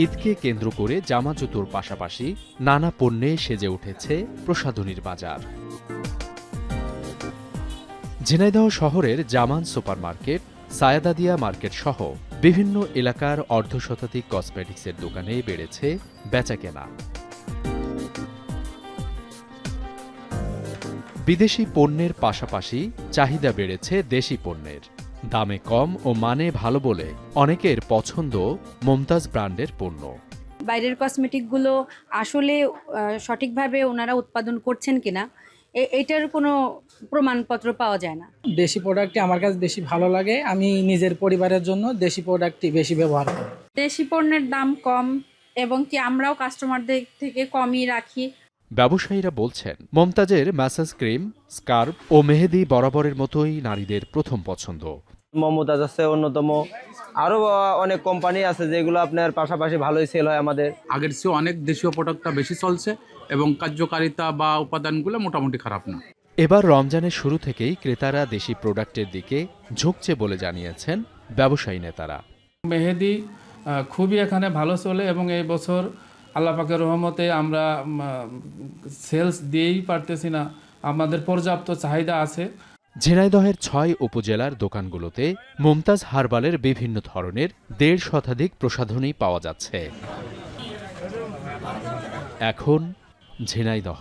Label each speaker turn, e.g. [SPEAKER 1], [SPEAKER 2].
[SPEAKER 1] ঈদকে কেন্দ্র করে জামা জুতোর পাশাপাশি নানা পণ্যে সেজে উঠেছে প্রসাধনীর বাজার। ঝিনাইদহ শহরের জামান সুপারমার্কেট, সায়েদাদিয়া মার্কেট সহ বিভিন্ন এলাকার অর্ধশতাধিক কসমেটিক্সের দোকানে বেড়েছে বেচাকেনা। বিদেশি পণ্যের পাশাপাশি চাহিদা বেড়েছে দেশি পণ্যের। দামে কম ও মানে ভালো বলে অনেকের পছন্দ মমতাজ ব্র্যান্ডের পণ্য।
[SPEAKER 2] বাইরের কসমেটিকগুলো আসলে সঠিকভাবে ওনারা উৎপাদন করছেন কিনা এটার কোনো প্রমাণপত্র পাওয়া যায় না।
[SPEAKER 3] দেশি প্রোডাক্টই আমার কাছে বেশি ভালো লাগে। আমি নিজের পরিবারের জন্য দেশি প্রোডাক্টই বেশি ব্যবহার করি।
[SPEAKER 4] দেশি পণ্যের দাম কম এবং কি আমরাও কাস্টমারদের থেকে কমই রাখি।
[SPEAKER 1] ব্যবসায়ীরা বলছেন, মমতাজের ম্যাসাজ ক্রিম, স্কার্ফ ও মেহেদি বরাবরের মতোই নারীদের প্রথম পছন্দ।
[SPEAKER 5] মমতাজ আছে অন্যতম, আরও অনেক কোম্পানি আছে যেগুলো আপনার পাশাপাশি ভালোই সেল হয় আমাদের।
[SPEAKER 6] আগের চেয়ে অনেক দেশীয় প্রোডাক্টটা বেশি চলছে এবং কার্যকারিতা বা উপাদানগুলো মোটামুটি খারাপ না।
[SPEAKER 1] এবার রমজানের শুরু থেকেই ক্রেতারা দেশি প্রোডাক্টের দিকে ঝুঁকছে বলে জানিয়েছেন ব্যবসায়ী নেতারা।
[SPEAKER 7] মেহেদি খুবই এখানে ভালো চলে এবং এই বছর আল্লাহ পাকের রহমতে আমরা সেলস দিয়েই পারতেছি না, আমাদের পর্যাপ্ত চাহিদা আছে।
[SPEAKER 1] ঝিনাইদহের ৬ উপজেলার দোকানগুলোতে মমতাজ হার্বালের বিভিন্ন ধরনের ১৫০ শতাধিক প্রসাধনী পাওয়া যাচ্ছে। এখন ঝিনাইদহ।